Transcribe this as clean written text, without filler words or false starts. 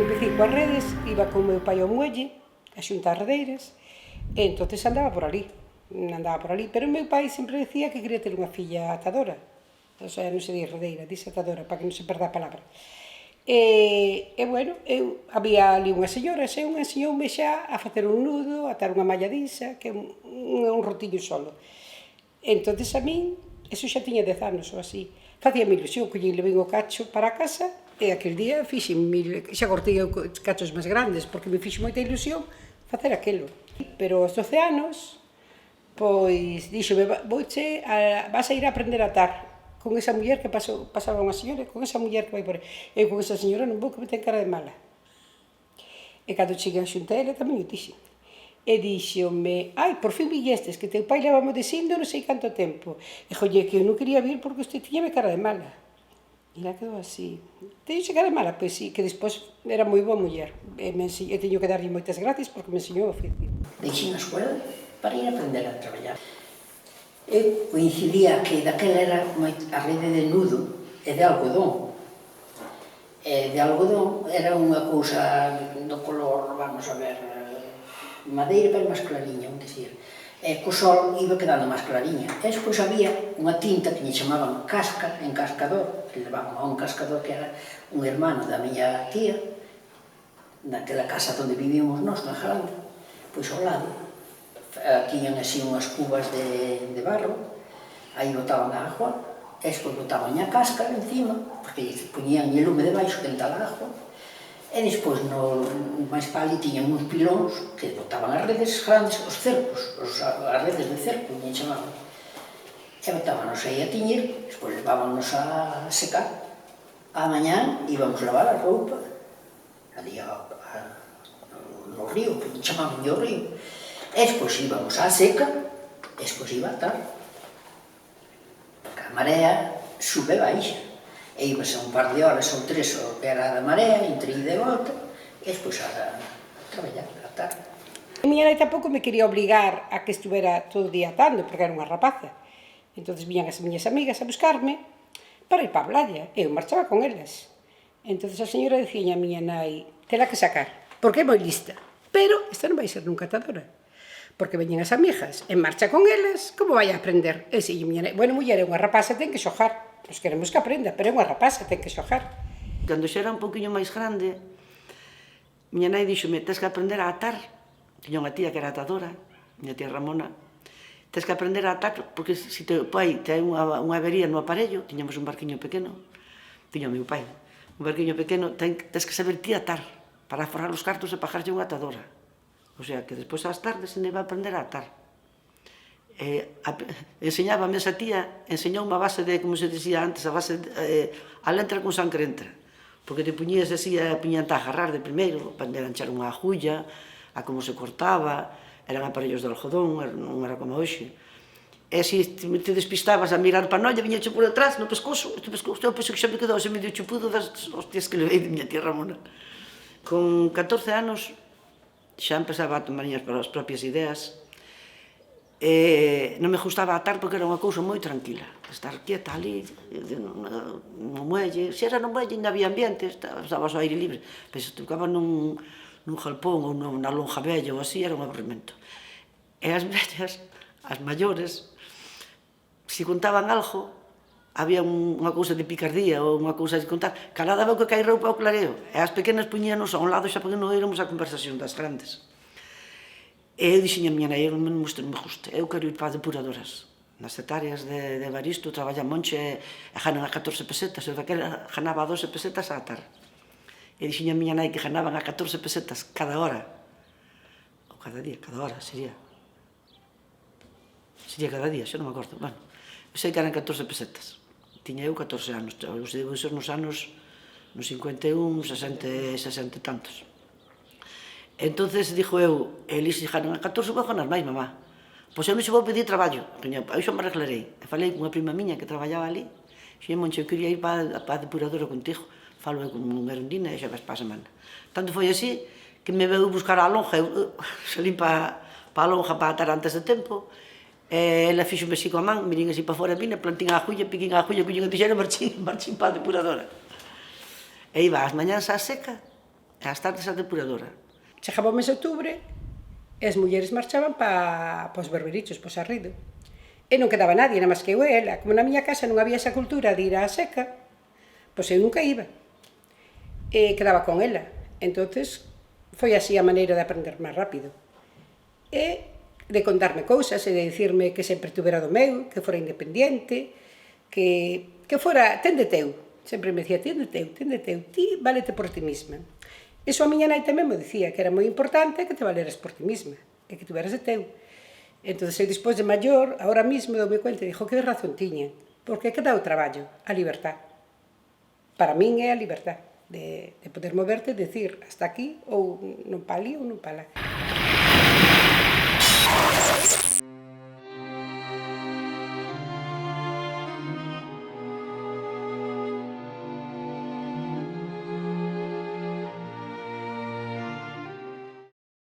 empecé coas redes, iba con meu pai ao muelle, a xuntar redeiras, e entonces andaba por ali, pero meu pai sempre decía que quería ter unha filla atadora, o sea, non se di redeira, dixe atadora, para que non se perda a palabra. Bueno, había ali unhas señoras e unha enseñoume xa a facer un nudo, a atar unha malladiza, que é un rotillo solo. Entonces a min, eso xa tiña 10 anos ou así, facíame ilusión, collín levei o cacho para a casa, e aquel día xa cortei cachos máis grandes, porque me fixo moita ilusión facer aquilo. Pero aos 12 anos, pois, díxome, vas a ir a aprender a atar con esa muller que pasaba unha señora, con esa muller que vai por aí. Eu con esa señora non vou, que me ten cara de mala. E cando cheguei a xunta ela tamén o dixen. E díxome, por fin villestes, que teu pai levamos dicindo non sei canto tempo. E jolle, que eu non quería vir porque usted tiñame cara de mala. E ela quedou así. Teño cara de mala? Pois sí, que despois era moi boa muller. E teño que darlle moitas gracias porque me enseñou o oficio. Deixei na escola para ir a aprender a traballar. Eu coincidía que daquela era a rede de nudo e de algodón. E de algodón era unha cousa do color, vamos a ver, madeira pero máis clariña, un dicir. E co sol iba quedando máis clariña. E despois había unha tinta que lle chamaban casca, encascador, que levaban a un cascador que era un hermano da miña tía, naquela casa onde vivíamos nós, na Jalanda, pois ao lado. Tiñan así unhas cubas de barro, aí botaban a agua, e despois botaban a cáscara encima, porque poñían o lume debaixo, quentar a agua, e despois no máis pali tiñan uns pilóns que botaban as redes grandes, os cercos, as redes de cerco, lle chamaban. E botábanos aí a tiñir, despois levábanos a secar. A mañán íbamos lavar a roupa, ali no río, que chamaban o río, e despois íbamos á seca, e despois iba a atar. Porque a marea sube e baixa. E ibas a un par de horas ou 3 o que era da marea, entre ida e volta, e despois a traballar, a atar. A miña nai tampouco me quería obrigar a que estuvera todo o día atando, porque era unha rapaza. Entón viñan as miñas amigas a buscarme para ir para a playa, e eu marchaba con elas. Entón a señora dicía a miña nai, tela que sacar, porque é moi lista, pero esta non vai ser nunca atadora. Porque veñen as amigas, en marcha con elas, como vai a aprender? E si, miña nai, bueno, muller, é unha rapaza, ten que xogar. Nos queremos que aprenda, pero é unha rapaza, ten que xogar. Cando xa era un poquinho máis grande, miña nai díxome, tens que aprender a atar. Tiña unha tía que era atadora, miña tía Ramona. Tens que aprender a atar, porque se teu pai ten unha avería no aparello, tiñamos un barquiño pequeno, tiña o meu pai, un barquiño pequeno, tens que saber ti atar, para forrar os cartos e pagarlle unha atadora. O sea, que despois ás tardes se iba a aprender a atar. Enseñábame esa tía, enseñoume a base de, como se dicía antes, a base a lentra con sangre entra. Porque te puñías así, puñante a agarrar de primeiro, para enganchar unha agulla, a como se cortaba, eran aparellos de algodón, non era como hoxe. E se te despistabas a mirar para a nolla, viña por detrás, no pescozo, eu penso que xa me quedou ese medio chupudo das hostias que levei de miña tía Ramona. Con 14 anos, xa empezaba a tomar as propias ideas. Non me gustaba atar porque era unha cousa moi tranquila. Estar quieta ali, no muelle. Se era no muelle, ainda había ambiente, estaba ao aire libre. Pero se tocaba nun galpón ou na lonja bella ou así, era un aburrimento. E as vellas, as maiores, se contaban algo, había unha cousa de picardía ou unha cousa de contar, calá daba que cae roupa ao clareo, e as pequenas puñíanos a un lado xa porque non éramos a conversación das grandes. E eu dixen a miña nai, non me gusta, eu quero ir para depuradoras. Nas hectáreas de Baristo traballa monche e ganan a 14 pesetas, eu daquela ganaba a 12 pesetas a atar. E dixen a miña nai que ganaban a 14 pesetas cada hora, ou cada día, cada hora sería. Sería cada día, xa non me acordo. Bueno, eu sei que eran 14 pesetas. Tiña eu 14 anos, debo ser nos anos 51, 60 e tantos. Entón, dixo eu, eles ganan a 14, vou ganar máis, mamá. Pois eu non se vou pedir traballo, eu xa me arreglarei. E falei con unha prima miña que traballaba ali, xe, Moncho, eu quería ir para a depuradora contigo. Falo eu con unha erundina e xa vas para a semana. Tanto foi así que me veu buscar a lonja, eu salín para a lonja para atar antes de tempo, e ela fixo-me así coa man, mirín así para fora, vine, plantín a agulla, piquín a agulla, collín a tixera e marchín para a depuradora. E iba as mañáns á seca, E ás tardes a depuradora. Chegaba o mes de outubro e as mulleres marchaban pa os berberichos, pa o Sarrido. E non quedaba nadie, nada máis que eu e ela. Como na miña casa non había esa cultura de ir á seca, pois eu nunca iba. E quedaba con ela. Entonces, foi así a maneira de aprender máis rápido. E de contarme cousas e de dicirme que sempre tuvera do meu, que fora independiente, que fora, ten de teu. Sempre me dicía, ten de teu, ti válete por ti mesma. Iso a miña nai tamén me dicía, que era moi importante que te valeras por ti mesma, e que tuveras de teu. Entón, eu despois de maior, ahora mesmo dou-me cuenta e dixo que razón tiña, porque que dá o traballo? A libertad. Para min é a libertad, de poder moverte e decir hasta aquí, ou non pa ali ou non pa lá.